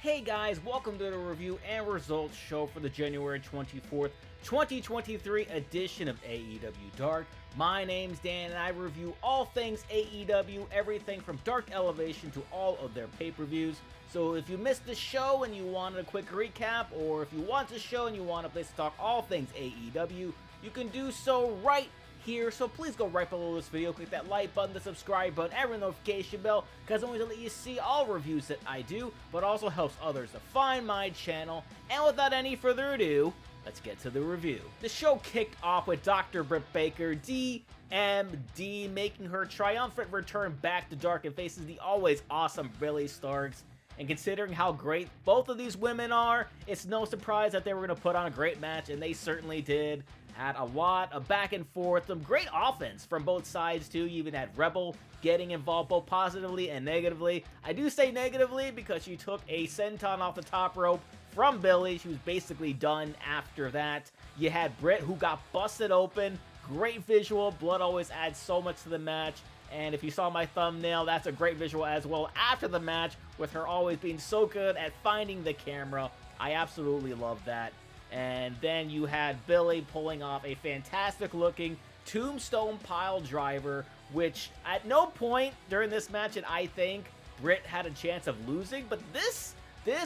Hey guys, welcome to the review and results show for the January 24th, 2023 edition of AEW Dark. My name's Dan and I review all things AEW, everything from Dark Elevation to all of their pay-per-views. So if you missed the show and you wanted a quick recap, or if you want the show and you want a place to talk all things AEW, you can do so right here. So please go right below this video, click that like button, the subscribe button, and the notification bell, because I'm going to let you see all reviews that I do, but also helps others to find my channel. And without any further ado, let's get to the review. The show kicked off with Dr. Britt Baker, D.M.D, making her triumphant return back to Dark and faces the always awesome Billie Starkz. And considering how great both of these women are, it's no surprise that they were going to put on a great match, and they certainly did. Had a lot of back and forth, some great offense from both sides too. You even had Rebel getting involved both positively and negatively. I do say negatively because she took a senton off the top rope from Billie. She was basically done after that. You had Britt, who got busted open. Great visual. Blood always adds so much to the match. And if you saw my thumbnail, that's a great visual as well after the match, with her always being so good at finding the camera. I absolutely love that. And then you had Billie pulling off a fantastic looking tombstone pile driver, which at no point during this match did I think Britt had a chance of losing, but this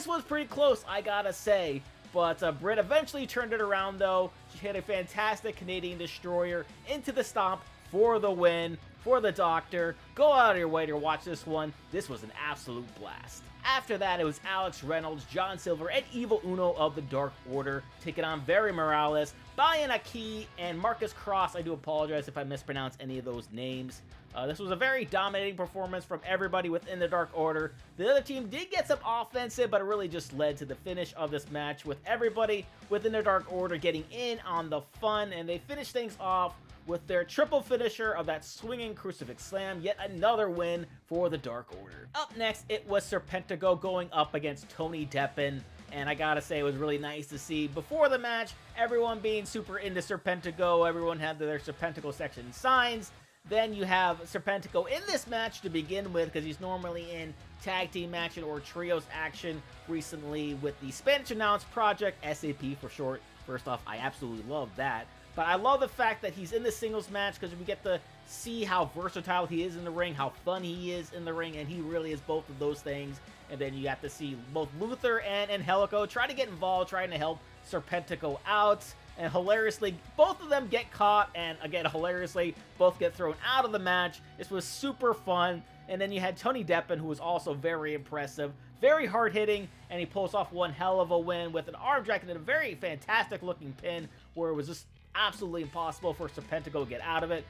was pretty close, I gotta say. But Britt eventually turned it around though. She hit a fantastic Canadian Destroyer into the stomp for the win, for the Doctor. Go out of your way to watch this one. This was an absolute blast. After that, it was Alex Reynolds, John Silver, and Evil Uno of the Dark Order taking on Very Morales, Baliyan, Akki, and Marcus Kross. I do apologize if I mispronounce any of those names. This was a very dominating performance from everybody within the Dark Order. The other team did get some offensive, but it really just led to the finish of this match with everybody within the Dark Order getting in on the fun, and they finished things off with their triple finisher of that swinging crucifix slam. Yet another win for the Dark Order. Up next, it was Serpentico going up against Tony Deppen. And I gotta say, it was really nice to see before the match, everyone being super into Serpentico. Everyone had their Serpentico section signs. Then you have Serpentico in this match to begin with, because he's normally in tag team action or trios action recently with the Spanish Announce Project, SAP for short. First off, I absolutely love that. But I love the fact that he's in the singles match, because we get to see how versatile he is in the ring, how fun he is in the ring, and he really is both of those things. And then you got to see both Luther and Angelico try to get involved, trying to help Serpentico out. And hilariously, both of them get caught, and again, hilariously, both get thrown out of the match. This was super fun. And then you had Tony Deppen, who was also very impressive, very hard-hitting, and he pulls off one hell of a win with an arm drag and a very fantastic-looking pin, where it was just absolutely impossible for Serpentico to get out of it.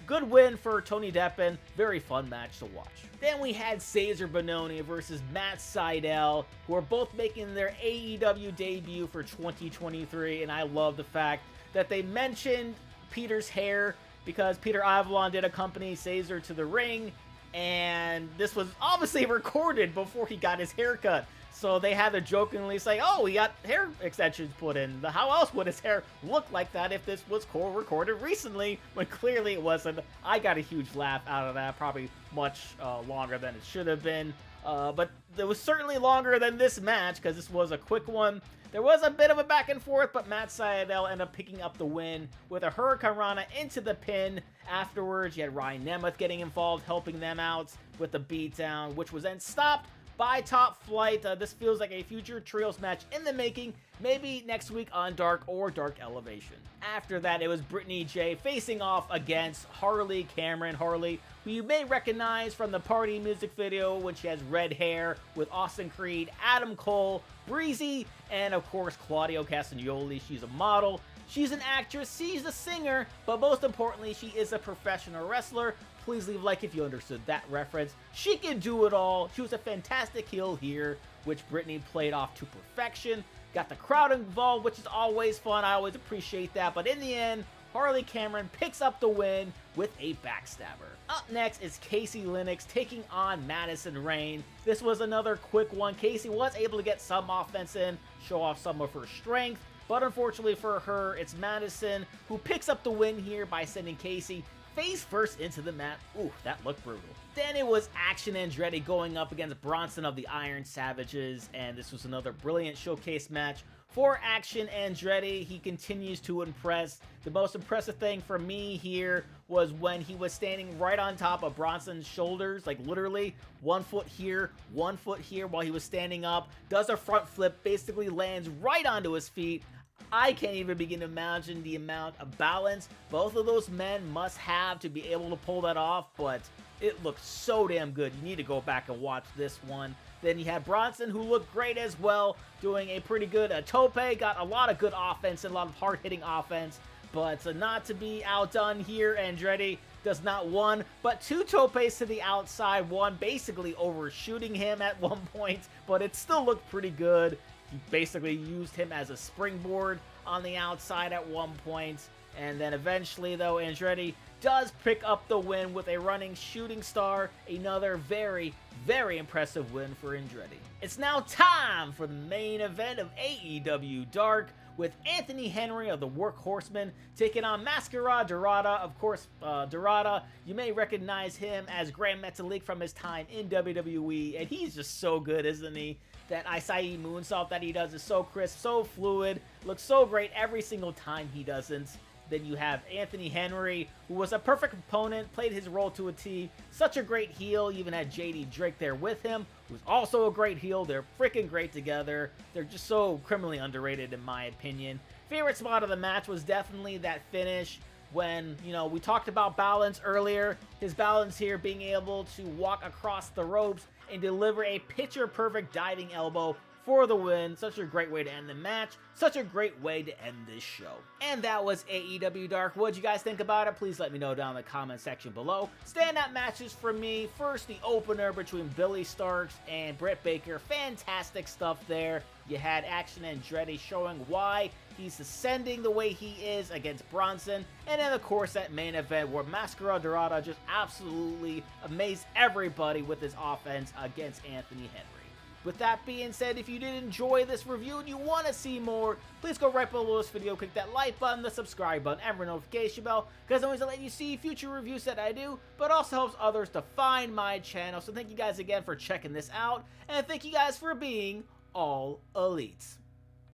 Good win for Tony Deppen. Very fun match to watch. Then we had Cezar Bononi versus Matt Sydal, who are both making their AEW debut for 2023, and I love the fact that they mentioned Peter's hair, because Peter Avalon did accompany Cezar to the ring, and this was obviously recorded before he got his haircut. So they had to jokingly say, oh, he got hair extensions put in. How else would his hair look like that if this was recorded recently, when clearly it wasn't? I got a huge laugh out of that, probably much longer than it should have been. But it was certainly longer than this match, because this was a quick one. There was a bit of a back and forth, but Matt Sydal ended up picking up the win with a Hurricane Rana into the pin. Afterwards, you had Ryan Nemeth getting involved, helping them out with the beatdown, which was then stopped by Top Flight. This feels like a future trios match in the making, maybe next week on Dark or Dark Elevation. After that, it was Brittany J facing off against Harley Cameron. Harley, who you may recognize from the Party music video when she has red hair, with Austin Creed, Adam Cole, Breezy, and of course Claudio Castagnoli. She's a model, she's an actress, she's a singer, but most importantly, she is a professional wrestler. Please leave a like if you understood that reference. She can do it all. She was a fantastic heel here, which Brittany played off to perfection. Got the crowd involved, which is always fun. I always appreciate that. But in the end, Harley Cameron picks up the win with a backstabber. Up next is Kaci Lennox taking on Madison Rayne. This was another quick one. Kaci was able to get some offense in, show off some of her strength. But unfortunately for her, it's Madison who picks up the win here by sending Kaci face first into the mat. Ooh, that looked brutal. Then it was Action Andretti going up against Bronson of the Iron Savages, and this was another brilliant showcase match for Action Andretti. He continues to impress. The most impressive thing for me here was when he was standing right on top of Bronson's shoulders, like literally 1 foot here, 1 foot here while he was standing up, does a front flip, basically lands right onto his feet. I can't even begin to imagine the amount of balance both of those men must have to be able to pull that off, but it looked so damn good. You need to go back and watch this one. Then you had Bronson, who looked great as well, doing a pretty good tope, got a lot of good offense and a lot of hard-hitting offense, but not to be outdone here, Andretti does not one, but 2 topes to the outside, one basically overshooting him at one point, but it still looked pretty good. He basically used him as a springboard on the outside at one point, and then eventually, though, Andretti does pick up the win with a running shooting star. Another very, very impressive win for Andretti. It's now time for the main event of AEW Dark, with Anthony Henry of the Workhorsemen taking on Mascara Dorada. Of course, Dorada, you may recognize him as Grand Metalik from his time in WWE, and he's just so good, isn't he? That Acai moonsault that he does is so crisp, so fluid, looks so great every single time he doesn't. Then you have Anthony Henry, who was a perfect opponent, played his role to a T, such a great heel, even had JD Drake there with him, who's also a great heel. They're freaking great together. They're just so criminally underrated in my opinion. Favorite spot of the match was definitely that finish when, you know, we talked about balance earlier. His balance here being able to walk across the ropes and deliver a picture-perfect diving elbow for the win. Such a great way to end the match. Such a great way to end this show. And that was AEW Dark. What'd you guys think about it? Please let me know down in the comment section below. Standout matches for me. First, the opener between Billie Starkz and Britt Baker. Fantastic stuff there. You had Action Andretti showing why he's ascending the way he is against Bronson. And then, of course, that main event where Mascara Dorada just absolutely amazed everybody with his offense against Anthony Henry. With that being said, if you did enjoy this review and you want to see more, please go right below this video, click that like button, the subscribe button, and the notification bell, because it always let you see future reviews that I do, but also helps others to find my channel. So thank you guys again for checking this out, and thank you guys for being all elites.